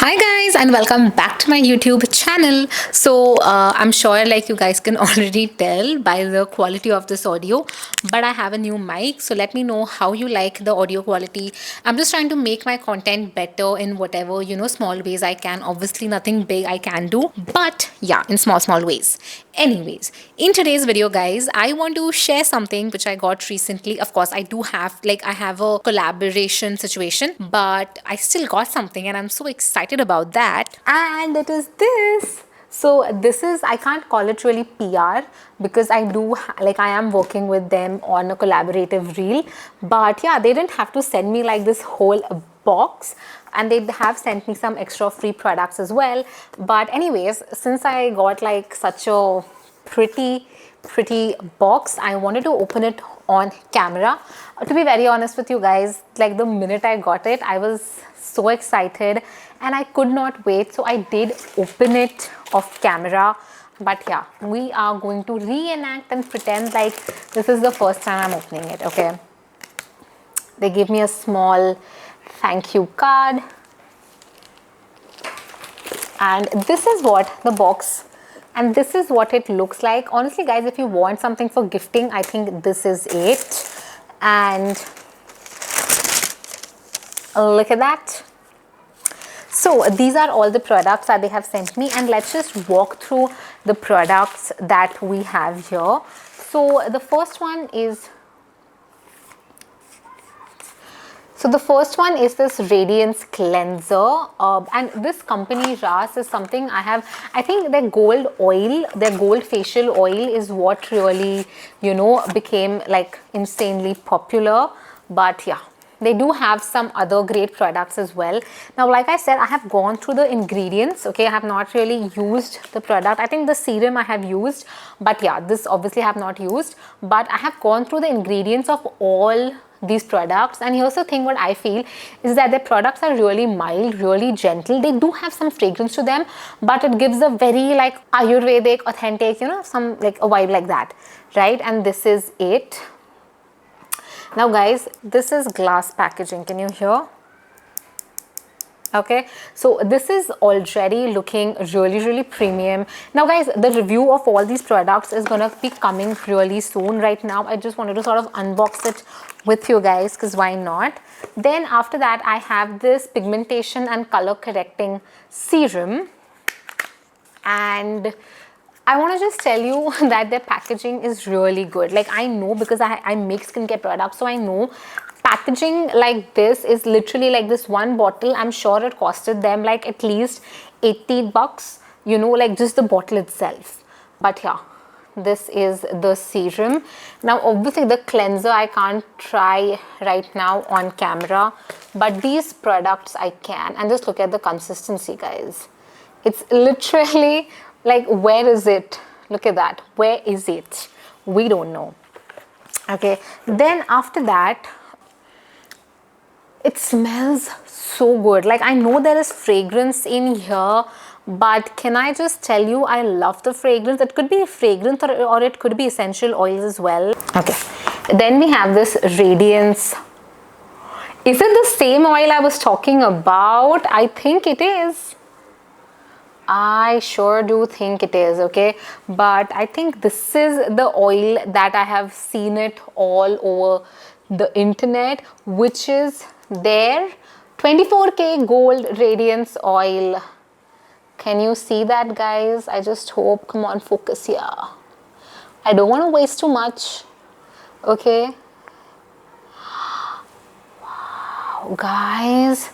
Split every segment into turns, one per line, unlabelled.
Hi guys, and welcome back to my YouTube channel. I'm sure like you guys can already tell by the quality of this audio, but I have a new mic, so let me know how you like the audio quality. I'm just trying to make my content better in whatever small ways I can. Obviously nothing big I can do, but yeah, in small ways. Anyways, in today's video guys, I want to share something which I got recently. Of course, I have a collaboration situation, but I still got something and I'm so excited about that. And it is this. So this is, I can't call it really PR because I am working with them on a collaborative reel, but yeah, they didn't have to send me like this whole box, and they have sent me some extra free products as well. But anyways, since I got like such a pretty box, I wanted to open it on camera. To be very honest with you guys, like the minute I got it, I was so excited and I could not wait, so I did open it off camera. But yeah, we are going to reenact and pretend like this is the first time I'm opening it. Okay, they gave me a small thank you card, and this is what the box, and this is what it looks like. Honestly guys, if you want something for gifting, I think this is it. And look at that. So these are all the products that they have sent me, and let's just walk through the products that we have here. So the first one is this Radiance Cleanser, and this company RAS is something I think their gold oil, their gold facial oil is what really became like insanely popular. But yeah, they do have some other great products as well. Now, like I said, I have gone through the ingredients. Okay, I have not really used the product. I think the serum I have used, but yeah, this obviously I have not used. But I have gone through the ingredients of all these products, and here's the thing, what I feel is that their products are really mild, really gentle. They do have some fragrance to them, but it gives a very like Ayurvedic, authentic, some like a vibe like that, right? And this is it. Now guys, this is glass packaging. Can you hear? Okay, so this is already looking really premium. Now guys, the review of all these products is gonna be coming really soon. Right now I just wanted to sort of unbox it with you guys, because why not. Then after that, I have this pigmentation and color correcting serum, and I want to just tell you that their packaging is really good. Like, I know because I make skincare products, so I know packaging like this is literally like this one bottle. I'm sure it costed them like at least 80 bucks, like just the bottle itself. But yeah, this is the serum. Now obviously the cleanser I can't try right now on camera, but these products I can. And just look at the consistency, guys. It's literally like, where is it? Look at that. Where is it? We don't know. Okay, then after that, it smells so good. Like, I know there is fragrance in here, but can I just tell you, I love the fragrance. It could be fragrance or it could be essential oils as well. Okay, then we have this Radiance. Is it the same oil I was talking about? I think it is. I sure do think it is. Okay, but I think this is the oil that I have seen it all over the internet, which is their 24K gold radiance oil. Can you see that, guys? I just hope. Come on, focus here. I don't want to waste too much. Okay, wow guys,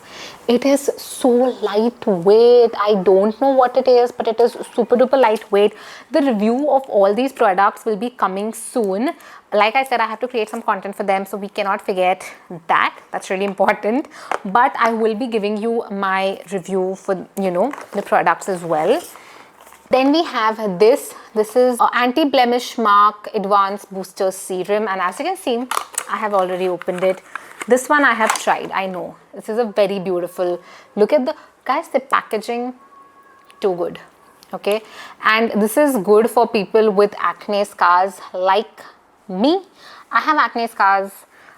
it is so lightweight. I don't know what it is, but it is super duper lightweight. The review of all these products will be coming soon. Like I said, I have to create some content for them, so we cannot forget that. That's really important. But I will be giving you my review for the products as well. Then we have this is anti-blemish mark advanced booster serum, and as you can see, I have already opened it. This one I have tried. I know this is a very beautiful. Look at the, guys, the packaging, too good. Okay, and this is good for people with acne scars like me. I have acne scars.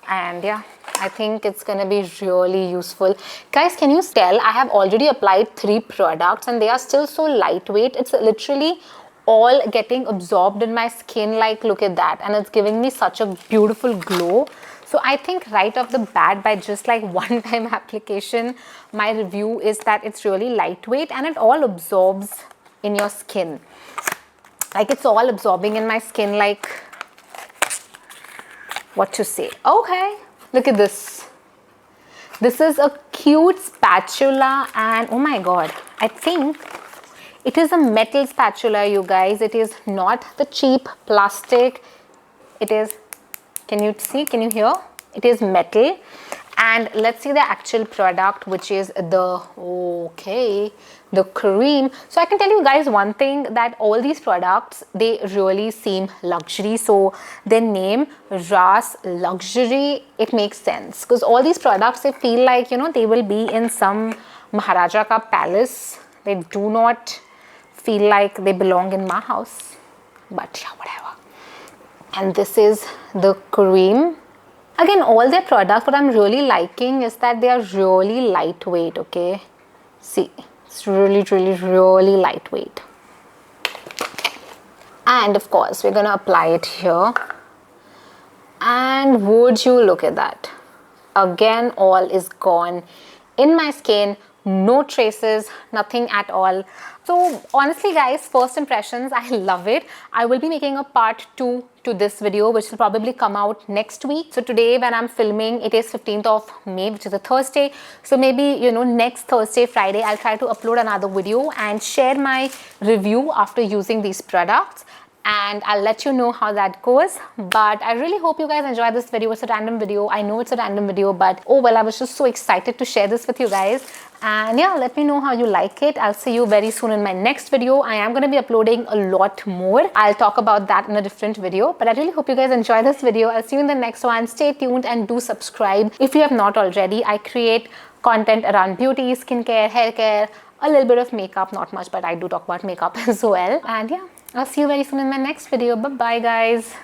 And yeah, I think it's gonna be really useful. Guys, can you tell I have already applied 3 products and they are still so lightweight. It's literally all getting absorbed in my skin. Like, look at that, and it's giving me such a beautiful glow. So I think right off the bat, by just like one time application, my review is that it's really lightweight and it all absorbs in your skin. Like, it's all absorbing in my skin, like, what to say. Okay, look at this. This is a cute spatula, and oh my god, I think it is a metal spatula, you guys. It is not the cheap plastic. It is, can you see, can you hear? It is metal. And let's see the actual product, which is the, okay, the cream. So I can tell you guys one thing, that all these products, they really seem luxury. So their name, RAS Luxury, it makes sense, because all these products, they feel like, you know, they will be in some Maharaja ka palace. They do not feel like they belong in my house, but yeah, whatever. And this is the cream. Again, all their products, what I'm really liking is that they are really lightweight, okay? See, it's really, really, really lightweight. And of course, we're gonna apply it here. And would you look at that? Again, all is gone in my skin. No traces, nothing at all. So honestly guys, first impressions, I love it. I will be making a part 2 to this video, which will probably come out next week. So today when I'm filming, it is 15th of May, which is a Thursday. So maybe, you know, next Thursday, Friday, I'll try to upload another video and share my review after using these products. And I'll let you know how that goes. But I really hope you guys enjoy this video. It's a random video. I know it's a random video, but oh well, I was just so excited to share this with you guys. And yeah, let me know how you like it. I'll see you very soon in my next video. I am going to be uploading a lot more. I'll talk about that in a different video. But I really hope you guys enjoy this video. I'll see you in the next one. Stay tuned and do subscribe if you have not already. I create content around beauty, skincare, hair care, a little bit of makeup, not much, but I do talk about makeup as well. And yeah, I'll see you very soon in my next video. Bye bye guys.